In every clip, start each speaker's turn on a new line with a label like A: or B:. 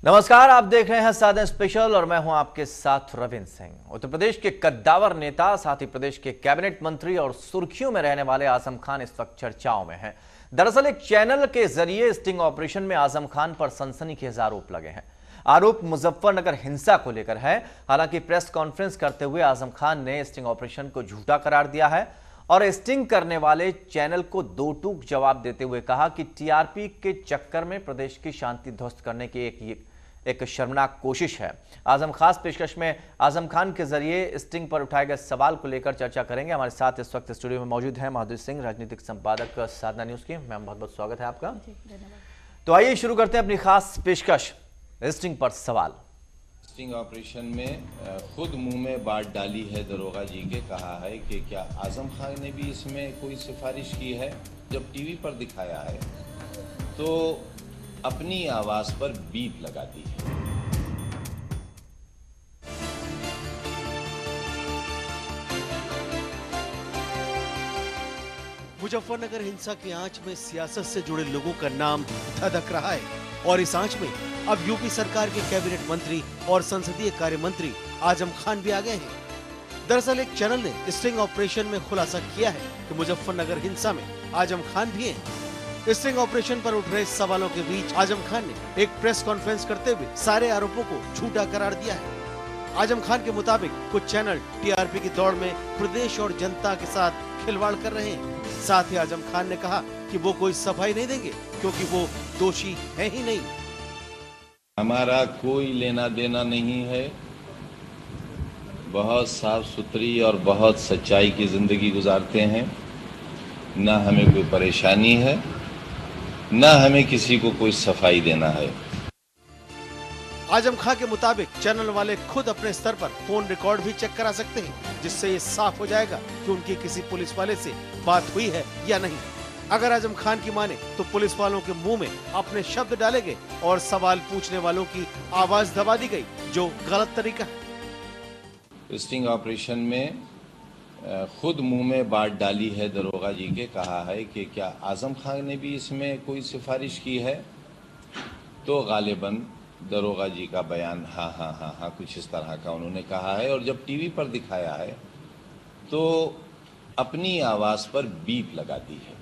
A: नमस्कार, आप देख रहे हैं साधन स्पेशल और मैं हूं आपके साथ रविंद्र सिंह। उत्तर प्रदेश के कद्दावर नेता, साथ ही प्रदेश के कैबिनेट मंत्री और सुर्खियों में रहने वाले आजम खान इस वक्त चर्चाओं में हैं। दरअसल एक चैनल के जरिए स्टिंग ऑपरेशन में आजम खान पर सनसनीखेज आरोप लगे हैं। आरोप मुजफ्फरनगर हिंसा को लेकर है। हालांकि प्रेस कॉन्फ्रेंस करते हुए आजम खान ने स्टिंग ऑपरेशन को झूठा करार दिया है और स्टिंग करने वाले चैनल को दो टूक जवाब देते हुए कहा कि टीआरपी के चक्कर में प्रदेश की शांति ध्वस्त करने की एक शर्मनाक कोशिश है। आजम खास पेशकश में आजम खान के जरिए स्टिंग पर उठाए गए सवाल को लेकर चर्चा करेंगे। हमारे साथ इस वक्त स्टूडियो में मौजूद हैं माधुरी सिंह, राजनीतिक संपादक साधना न्यूज की। मैम, बहुत बहुत स्वागत है आपका। तो आइए शुरू करते हैं अपनी खास पेशकश, स्टिंग पर सवाल।
B: स्टिंग ऑपरेशन में खुद मुंह में बात डाली है दरोगा जी के, कहा है कि क्या आजम खान ने भी इसमें कोई सिफारिश की है। जब टीवी पर दिखाया है तो अपनी आवाज पर बीप लगा दी है।
C: मुजफ्फरनगर हिंसा की आंच में सियासत से जुड़े लोगों का नाम धधक रहा है और इस आंच में अब यूपी सरकार के कैबिनेट मंत्री और संसदीय कार्य मंत्री आजम खान भी आ गए हैं। दरअसल एक चैनल ने स्टिंग ऑपरेशन में खुलासा किया है कि मुजफ्फरनगर हिंसा में आजम खान भी हैं। स्टिंग ऑपरेशन पर उठ रहे सवालों के बीच आजम खान ने एक प्रेस कॉन्फ्रेंस करते हुए सारे आरोपों को झूठा करार दिया है। आजम खान के मुताबिक कुछ चैनल टीआरपी की दौड़ में प्रदेश और जनता के साथ खिलवाड़ कर रहे हैं। साथ ही आजम खान ने कहा कि वो कोई सफाई नहीं देंगे क्योंकि वो दोषी है ही नहीं।
B: हमारा कोई लेना देना नहीं है। बहुत साफ सुथरी और बहुत सच्चाई की जिंदगी गुजारते हैं। ना हमें कोई परेशानी है, ना हमें किसी को कोई सफाई देना है।
C: आजम खान के मुताबिक चैनल वाले खुद अपने स्तर पर फोन रिकॉर्ड भी चेक करा सकते हैं, जिससे ये साफ हो जाएगा कि उनकी किसी पुलिस वाले से बात हुई है या नहीं। अगर आजम खान की माने तो पुलिस वालों के मुंह में अपने शब्द डाले गए और सवाल पूछने वालों की आवाज दबा दी गई, जो गलत तरीका है।
B: स्टिंग ऑपरेशन में खुद मुंह में बात डाली है दरोगा जी के, कहा है कि क्या आजम खान ने भी इसमें कोई सिफारिश की है। तो गालिबन दरोगा जी का बयान हाँ कुछ इस तरह का उन्होंने कहा है। और जब टीवी पर दिखाया है तो अपनी आवाज पर बीप लगा दी है।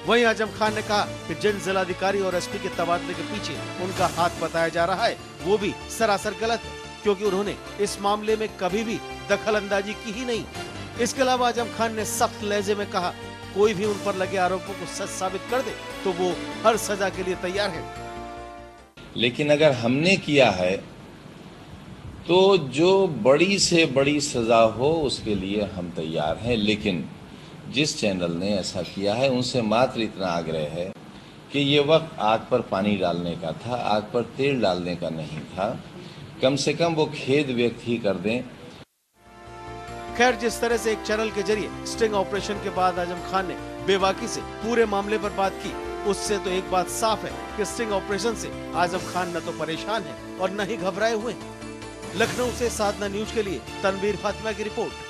C: वहीं आजम खान ने कहा कि जिन जिलाधिकारी और एसपी के तबादले के पीछे उनका हाथ बताया जा रहा है वो भी सरासर गलत है, क्योंकि उन्होंने इस मामले में कभी भी दखल अंदाजी की ही नहीं। इसके अलावा आजम खान ने सख्त लहजे में कहा, कोई भी उन पर लगे आरोपों को सच साबित कर दे तो वो हर सजा के लिए तैयार है।
B: लेकिन अगर हमने किया है तो जो बड़ी से बड़ी सजा हो उसके लिए हम तैयार हैं। लेकिन जिस चैनल ने ऐसा किया है उनसे मात्र इतना आग्रह है कि ये वक्त आग पर पानी डालने का था, आग पर तेल डालने का नहीं था। कम से कम वो खेद व्यक्त ही कर दें।
C: खैर, जिस तरह से एक चैनल के जरिए स्टिंग ऑपरेशन के बाद आजम खान ने बेबाकी से पूरे मामले पर बात की, उससे तो एक बात साफ है कि स्टिंग ऑपरेशन से आजम खान न तो परेशान है और न ही घबराए हुए हैं। लखनऊ से साधना न्यूज के लिए तनवीर फातिमा की रिपोर्ट।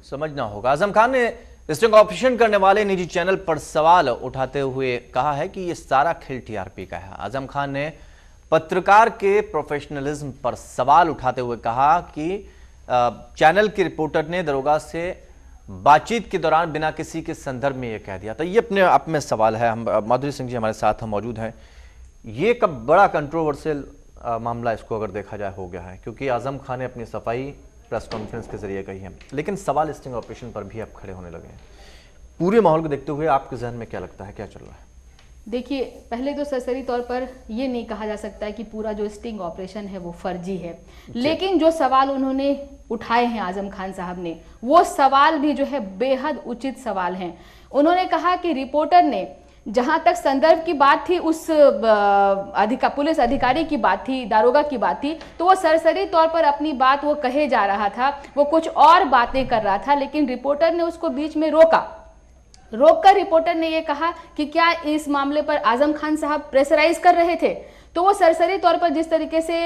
A: समझना होगा, आजम खान ने स्टिंग ऑपरेशन करने वाले निजी चैनल पर सवाल उठाते हुए कहा है कि यह सारा खेल टीआरपी का है। आजम खान ने पत्रकार के प्रोफेशनलिज्म पर सवाल उठाते हुए कहा कि चैनल के रिपोर्टर ने दरोगा से बातचीत के दौरान बिना किसी के संदर्भ में यह कह दिया था। ये अपने आप में सवाल है। हम माधुरी सिंह जी हमारे साथ हम मौजूद हैं। ये कब बड़ा कंट्रोवर्शियल मामला इसको अगर देखा जाए हो गया है, क्योंकि आजम खान ने अपनी सफाई प्रेस कॉन्फ्रेंस के जरिए कही है, लेकिन सवाल स्टिंग ऑपरेशन पर भी अब खड़े होने लगे हैं। पूरे माहौल को देखते हुए आपके जहन में क्या लगता है, क्या चल रहा है?
D: देखिए, पहले तो सरसरी तौर पर ये नहीं कहा जा सकता है कि पूरा जो स्टिंग ऑपरेशन है वो फर्जी है, लेकिन जो सवाल उन्होंने उठाए हैं आजम खान साहब ने, वो सवाल भी जो है बेहद उचित सवाल हैं। उन्होंने कहा कि रिपोर्टर ने, जहां तक संदर्भ की बात थी, उस पुलिस अधिकारी की बात थी, दारोगा की बात थी, तो वो सरसरी तौर पर अपनी बात वो कहे जा रहा था, वो कुछ और बातें कर रहा था, लेकिन रिपोर्टर ने उसको बीच में रोककर रिपोर्टर ने ये कहा कि क्या इस मामले पर आजम खान साहब प्रेशराइज कर रहे थे। तो वो सरसरी तौर पर जिस तरीके से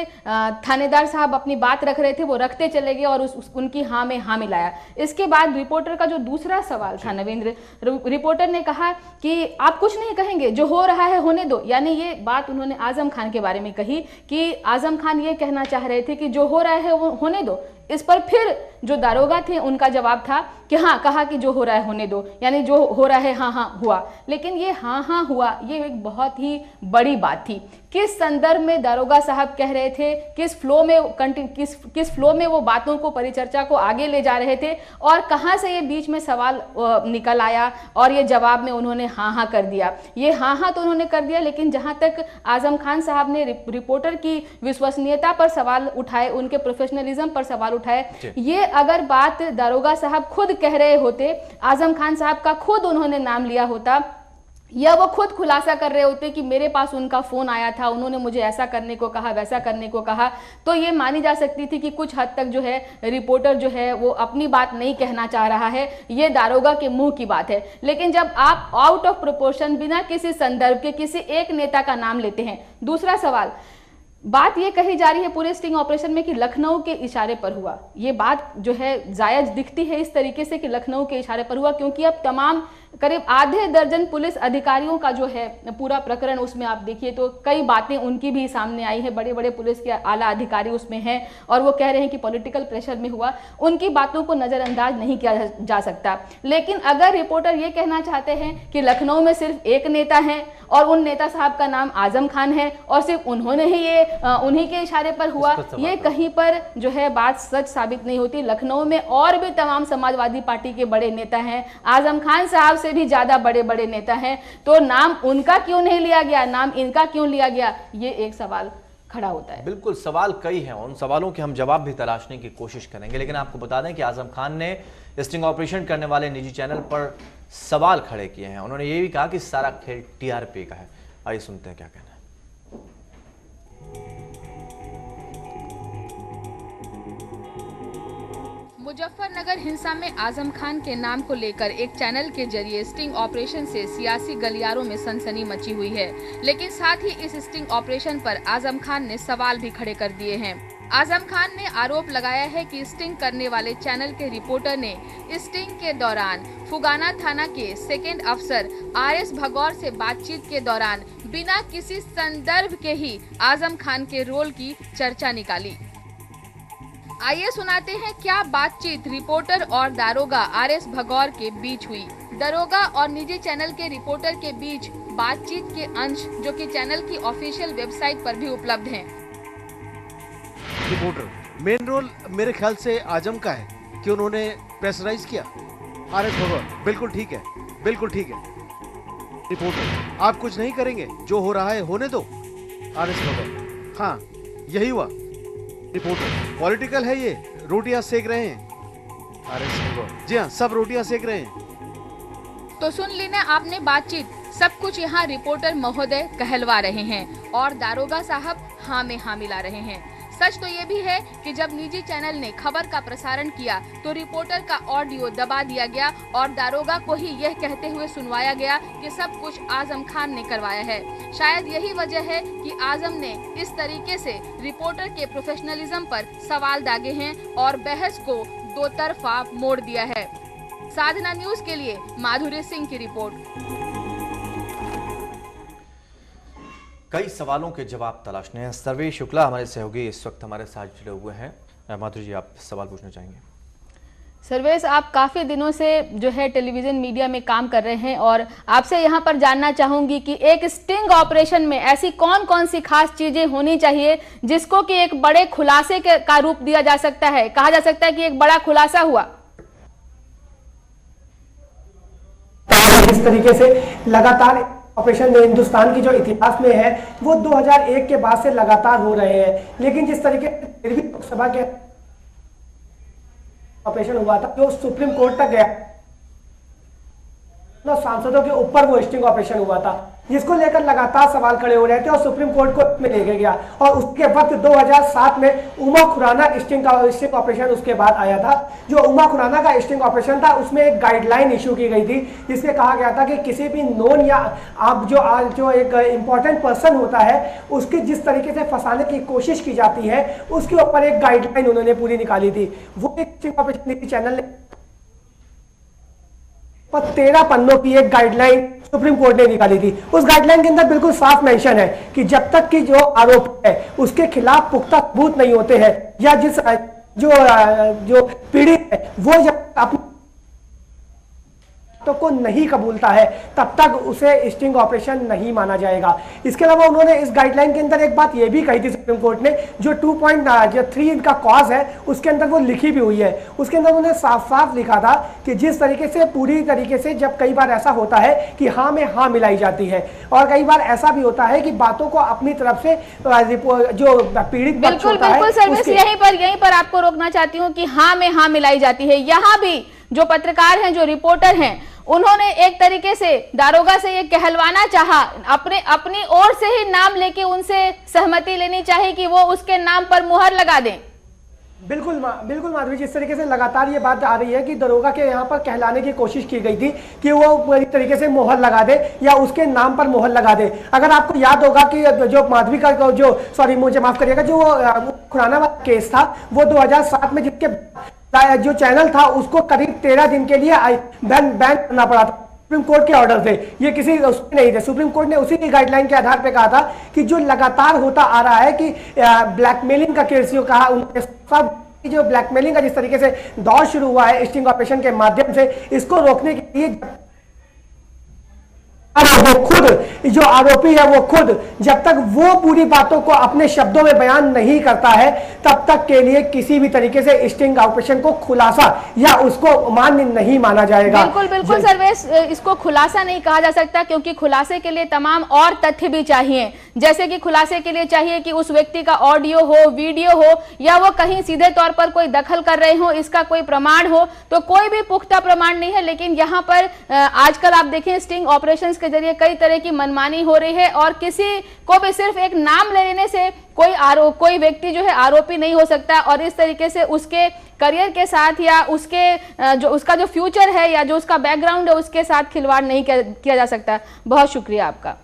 D: थानेदार साहब अपनी बात रख रहे थे वो रखते चले गए और उनकी हाँ में हाँ मिलाया। इसके बाद रिपोर्टर का जो दूसरा सवाल था नवींद्र, रिपोर्टर ने कहा कि आप कुछ नहीं कहेंगे, जो हो रहा है होने दो। यानी ये बात उन्होंने आजम खान के बारे में कही कि आजम खान ये कहना चाह रहे थे कि जो हो रहा है वो होने दो। इस पर फिर जो दारोगा थे उनका जवाब था कि हाँ, कहा कि जो हो रहा है होने दो, यानी जो हो रहा है हाँ हाँ हुआ। लेकिन ये हाँ हाँ हुआ ये एक बहुत ही बड़ी बात थी। किस संदर्भ में दारोगा साहब कह रहे थे, किस फ्लो में वो बातों को, परिचर्चा को आगे ले जा रहे थे, और कहां से ये बीच में सवाल निकल आया और ये जवाब में उन्होंने हाँ हाँ कर दिया। ये हाँ हाँ तो उन्होंने कर दिया, लेकिन जहां तक आजम खान साहब ने रिपोर्टर की विश्वसनीयता पर सवाल उठाए, उनके प्रोफेशनलिज्म पर सवाल उठाए, ये अगर बात दारोगा साहब खुद कह रहे होते, आजम खान साहब का खुद उन्होंने नाम लिया होता, या वो खुद खुलासा कर रहे होते कि मेरे पास उनका फोन आया था, उन्होंने मुझे ऐसा करने को कहा, वैसा करने को कहा, तो ये मानी जा सकती थी कि कुछ हद तक जो है रिपोर्टर जो है वो अपनी बात नहीं कहना चाह रहा है, ये दारोगा के मुंह की बात है। लेकिन जब आप आउट ऑफ प्रोपोर्शन, बिना किसी संदर्भ के किसी एक नेता का नाम लेते हैं। दूसरा सवाल, बात ये कही जा रही है पूरे स्टिंग ऑपरेशन में कि लखनऊ के इशारे पर हुआ। ये बात जो है जायज दिखती है इस तरीके से कि लखनऊ के इशारे पर हुआ, क्योंकि अब तमाम करीब आधे दर्जन पुलिस अधिकारियों का जो है पूरा प्रकरण, उसमें आप देखिए तो कई बातें उनकी भी सामने आई है। बड़े बड़े पुलिस के आला अधिकारी उसमें हैं और वो कह रहे हैं कि पॉलिटिकल प्रेशर में हुआ। उनकी बातों को नजरअंदाज नहीं किया जा सकता। लेकिन अगर रिपोर्टर ये कहना चाहते हैं कि लखनऊ में सिर्फ एक नेता है और उन नेता साहब का नाम आजम खान है और सिर्फ उन्होंने ही ये उन्हीं के इशारे पर हुआ, ये कहीं पर जो है बात सच साबित नहीं होती। लखनऊ में और भी तमाम समाजवादी पार्टी के बड़े नेता हैं, आजम खान साहब से भी ज्यादा बड़े बड़े नेता हैं, तो नाम उनका क्यों नहीं लिया गया, नाम इनका क्यों लिया गया, ये एक सवाल खड़ा होता है।
A: बिल्कुल, सवाल कई हैं, उन सवालों के हम जवाब भी तलाशने की कोशिश करेंगे। लेकिन आपको बता दें कि आजम खान ने स्टिंग ऑपरेशन करने वाले निजी चैनल पर सवाल खड़े किए हैं। उन्होंने ये भी कहा कि सारा खेल टीआरपी का है। आइए सुनते हैं क्या कहना है।
D: मुजफ्फरनगर हिंसा में आजम खान के नाम को लेकर एक चैनल के जरिए स्टिंग ऑपरेशन से सियासी गलियारों में सनसनी मची हुई है। लेकिन साथ ही इस स्टिंग ऑपरेशन पर आजम खान ने सवाल भी खड़े कर दिए हैं। आजम खान ने आरोप लगाया है कि स्टिंग करने वाले चैनल के रिपोर्टर ने स्टिंग के दौरान फुगाना थाना के सेकंड अफसर RS भगौर से बातचीत के दौरान बिना किसी संदर्भ के ही आजम खान के रोल की चर्चा निकाली। आइए सुनाते हैं क्या बातचीत रिपोर्टर और दारोगा RS भगौर के बीच हुई। दारोगा और निजी चैनल के रिपोर्टर के बीच बातचीत के अंश जो कि चैनल की ऑफिशियल वेबसाइट पर भी उपलब्ध हैं।
C: रिपोर्टर मेन रोल मेरे ख्याल से आजम का है कि उन्होंने प्रेशराइज किया। RS भगौर बिल्कुल ठीक है, बिल्कुल ठीक है। रिपोर्टर आप कुछ नहीं करेंगे, जो हो रहा है होने दो। RS भगौर हाँ यही हुआ। रिपोर्टर पॉलिटिकल है ये, रोटियां सेक रहे हैं। RS भगौर जी हाँ, सब रोटियां सेक रहे हैं।
D: तो सुन लेना आपने बातचीत, सब कुछ यहाँ रिपोर्टर महोदय कहलवा रहे हैं और दारोगा साहब हाँ में हाँ मिला रहे हैं। सच तो ये भी है कि जब निजी चैनल ने खबर का प्रसारण किया तो रिपोर्टर का ऑडियो दबा दिया गया और दारोगा को ही यह कहते हुए सुनवाया गया कि सब कुछ आजम खान ने करवाया है। शायद यही वजह है कि आजम ने इस तरीके से रिपोर्टर के प्रोफेशनलिज्म पर सवाल दागे हैं और बहस को दो तरफा मोड़ दिया है। साधना न्यूज के लिए माधुरी सिंह की रिपोर्ट।
A: कई सवालों के जवाब तलाशने हैं। सर्वेश शुक्ला हमारे सहयोगी इस वक्त हमारे साथ जुड़े हुए हैं। माधुरी जी, आप सवाल पूछना चाहेंगे?
D: सर्वेश, आप काफी दिनों से जो है टेलीविजन मीडिया में काम कर रहे हैं और आपसे यहाँ पर जानना चाहूंगी कि एक स्टिंग ऑपरेशन में ऐसी कौन कौन सी खास चीजें होनी चाहिए जिसको कि एक बड़े खुलासे का रूप दिया जा सकता है, कहा जा सकता है कि एक बड़ा खुलासा हुआ।
E: इस तरीके से लगातार ऑपरेशन में हिंदुस्तान की जो इतिहास में है वो 2001 के बाद से लगातार हो रहे हैं। लेकिन जिस तरीके से लोकसभा के ऑपरेशन हुआ था जो सुप्रीम कोर्ट तक गया, सांसदों के ऊपर वो स्टिंग ऑपरेशन हुआ था, जिसको लेकर लगातार सवाल खड़े हो रहे थे और सुप्रीम कोर्ट को में लेके गया। और उसके वक्त 2007 में उमा खुराना स्टिंग ऑपरेशन उसके बाद आया था। जो उमा खुराना का स्टिंग ऑपरेशन था उसमें एक गाइडलाइन इशू की गई थी जिसमें कहा गया था कि किसी भी नोन या आप जो एक इंपॉर्टेंट पर्सन होता है उसकी जिस तरीके से फंसाने की कोशिश की जाती है उसके ऊपर एक गाइडलाइन उन्होंने पूरी निकाली थी। वो एक स्टिंग ऑपरेशन चैनल ने 13 पन्नों की एक गाइडलाइन सुप्रीम कोर्ट ने निकाली थी। उस गाइडलाइन के अंदर बिल्कुल साफ मेंशन है कि जब तक कि जो आरोप है उसके खिलाफ पुख्ता सबूत नहीं होते हैं या जो पीड़ित है वो जब अपने तो को नहीं कबूलता है तब तक उसे स्टिंग ऑपरेशन नहीं माना जाएगा। इसके अलावा उन्होंने इस गाइडलाइन के अंदर एक बात यह भी कही थी सुप्रीम कोर्ट ने, जो 2.3 इनका कॉज है उसके अंदर वो लिखी भी हुई है। उसके अंदर उन्होंने साफ साफ लिखा था कि जिस तरीके से पूरी तरीके से जब कई बार ऐसा होता है कि हाँ में हाँ मिलाई जाती है और कई बार ऐसा भी होता है कि बातों को अपनी तरफ से जो पीड़ित पक्ष होता है
D: बिल्कुल सर्विस यहीं पर आपको रोकना चाहती हूँ कि हाँ में हाँ मिलाई जाती है। यहाँ भी जो पत्रकार हैं, जो रिपोर्टर हैं, उन्होंने एक तरीके से दारोगा से ये कहलवाना चाहा, अपनी ओर से ही नाम लेके उनसे सहमति लेनी चाहिए कि वो उसके नाम पर मुहर लगा दें।
E: बिल्कुल माधवी, जिस तरीके से लगातार ये बात आ रही है कि दरोगा के यहाँ पर कहलाने की कोशिश की गई थी कि वो पूरी तरीके से मोहर लगा दे या उसके नाम पर मोहर लगा दे। अगर आपको याद होगा कि जो माधवी का मुझे माफ करिएगा, जो खुराना वाला केस था वो 2007 में जिसके जो चैनल था उसको करीब 13 दिन के लिए बैन करना पड़ा था सुप्रीम कोर्ट के ऑर्डर से। ये किसी उसमें नहीं थे। सुप्रीम कोर्ट ने उसी की गाइडलाइन के आधार पे कहा था कि जो लगातार होता आ रहा है कि ब्लैकमेलिंग का केस कहा, उन्होंने सब जो ब्लैकमेलिंग का जिस तरीके से दौर शुरू हुआ है स्टिंग ऑपरेशन के माध्यम से, इसको रोकने के लिए वो खुद जो आरोपी है वो खुद जब तक वो पूरी बातों को अपने शब्दों में बयान नहीं करता है तब तक के लिए किसी भी तरीके से स्टिंग ऑपरेशन को खुलासा या उसको मान्य नहीं माना जाएगा।
D: बिल्कुल सर्वेश, इसको खुलासा नहीं कहा जा सकता क्योंकि खुलासे के लिए तमाम और तथ्य भी चाहिए। जैसे कि खुलासे के लिए चाहिए कि उस व्यक्ति का ऑडियो हो, वीडियो हो या वो कहीं सीधे तौर पर कोई दखल कर रहे हो, इसका कोई प्रमाण हो। तो कोई भी पुख्ता प्रमाण नहीं है। लेकिन यहाँ पर आजकल आप देखें स्टिंग ऑपरेशंस के जरिए कई तरह की मनमानी हो रही है और किसी को भी सिर्फ एक नाम लेने से कोई व्यक्ति जो है आरोपी नहीं हो सकता और इस तरीके से उसके करियर के साथ या उसका जो फ्यूचर है या जो उसका बैकग्राउंड है उसके साथ खिलवाड़ नहीं किया जा सकता। बहुत शुक्रिया आपका।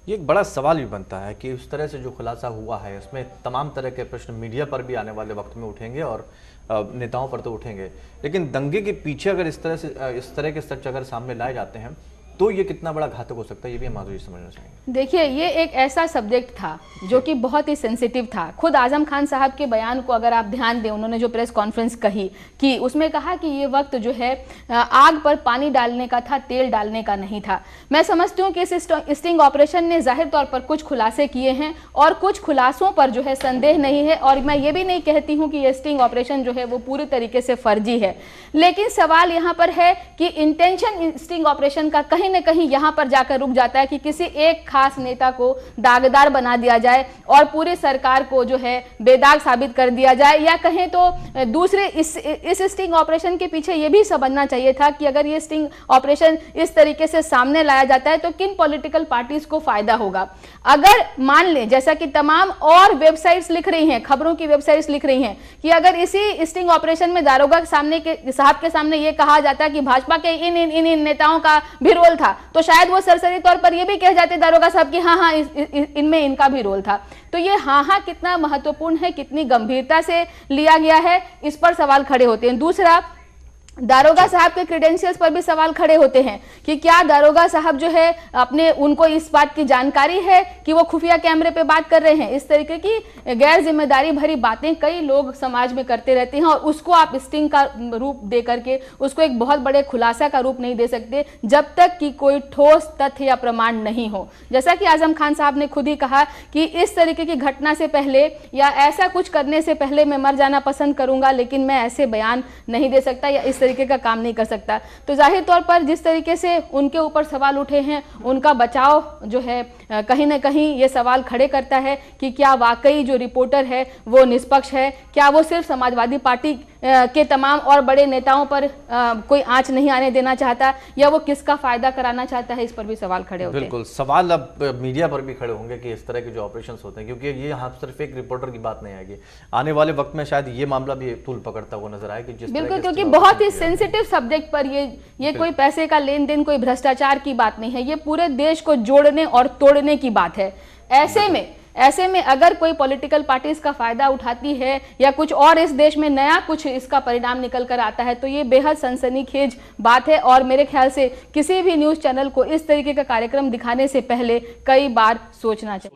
A: ये एक बड़ा सवाल भी बनता है कि उस तरह से जो खुलासा हुआ है उसमें तमाम तरह के प्रश्न मीडिया पर भी आने वाले वक्त में उठेंगे और नेताओं पर तो उठेंगे, लेकिन दंगे के पीछे अगर इस तरह के सच अगर सामने लाए जाते हैं तो ये कितना बड़ा घातक हो सकता है, ये भी हम माधुरी समझना चाहेंगे।
D: देखिए, ये एक ऐसा सब्जेक्ट था जो कि बहुत ही सेंसिटिव था। खुद आजम खान साहब के बयान को अगर आप ध्यान दें, उन्होंने जो प्रेस कॉन्फ्रेंस कही कि उसमें कहा कि ये वक्त जो है आग पर पानी डालने का था, तेल डालने का नहीं था। मैं समझती हूँ कि इस स्टिंग ऑपरेशन ने जाहिर तौर पर कुछ खुलासे किए हैं और कुछ खुलासों पर जो है संदेह नहीं है और मैं ये भी नहीं कहती हूँ कि ये स्टिंग ऑपरेशन जो है वो पूरी तरीके से फर्जी है। लेकिन सवाल यहाँ पर है कि इंटेंशन स्टिंग ऑपरेशन का कहीं न कहीं यहां पर जाकर रुक जाता है कि किसी एक खास नेता को दागदार बना दिया जाए और पूरी सरकार को जो है बेदाग साबित कर दिया जाए, या कहें तो दूसरे इस स्टिंग ऑपरेशन के पीछे यह भी समझना चाहिए था कि अगर ये स्टिंग ऑपरेशन इस तरीके से सामने लाया जाता है तो किन पॉलिटिकल पार्टीज को फायदा होगा। अगर मान लें, जैसा कि तमाम और वेबसाइट्स लिख रही हैं, खबरों की वेबसाइट्स लिख रही हैं कि अगर इसी स्टिंग ऑपरेशन में दारोगा साहब के सामने ये कहा जाता कि भाजपा के इन नेताओं का भी रोल था, तो शायद वो सरसरी तौर पर ये भी कह जाते दारोगा साहब कि हाँ इनमें इनका भी रोल था। तो ये हाँ कितना महत्वपूर्ण है, कितनी गंभीरता से लिया गया है, इस पर सवाल खड़े होते हैं। दूसरा, दारोगा साहब के क्रेडेंशियल्स पर भी सवाल खड़े होते हैं कि क्या दारोगा साहब जो है उनको इस बात की जानकारी है कि वो खुफिया कैमरे पे बात कर रहे हैं। इस तरीके की गैर जिम्मेदारी भरी बातें कई लोग समाज में करते रहते हैं और उसको आप स्टिंग का रूप दे करके उसको एक बहुत बड़े खुलासा का रूप नहीं दे सकते जब तक कि कोई ठोस तथ्य या प्रमाण नहीं हो। जैसा कि आजम खान साहब ने खुद ही कहा कि इस तरीके की घटना से पहले या ऐसा कुछ करने से पहले मैं मर जाना पसंद करूंगा, लेकिन मैं ऐसे बयान नहीं दे सकता या इस तरीके का काम नहीं कर सकता। तो जाहिर तौर पर जिस तरीके से उनके ऊपर सवाल उठे हैं, उनका बचाव जो है कहीं ना कहीं ये सवाल खड़े करता है कि क्या वाकई जो रिपोर्टर है वो निष्पक्ष है, क्या वो सिर्फ समाजवादी पार्टी के तमाम और बड़े नेताओं पर कोई आंच नहीं आने देना चाहता, या वो किसका फायदा कराना चाहता है, इस पर भी सवाल खड़े होते हैं।
A: बिल्कुल, सवाल अब मीडिया पर भी खड़े होंगे कि इस तरह के जो ऑपरेशंस होते हैं, क्योंकि ये यहाँ सिर्फ एक रिपोर्टर की बात नहीं आएगी, आने वाले वक्त में शायद ये मामला भी तूल पकड़ता हुआ नजर आए कि जिस
D: बिल्कुल, क्योंकि बहुत ही सेंसिटिव सब्जेक्ट पर ये कोई पैसे का लेन देन, कोई भ्रष्टाचार की बात नहीं है, ये पूरे देश को जोड़ने और तोड़ने की बात है। ऐसे में अगर कोई पॉलिटिकल पार्टी इसका फायदा उठाती है या कुछ और इस देश में नया कुछ इसका परिणाम निकल कर आता है, तो ये बेहद सनसनीखेज बात है। और मेरे ख्याल से किसी भी न्यूज चैनल को इस तरीके का कार्यक्रम दिखाने से पहले कई बार सोचना चाहिए।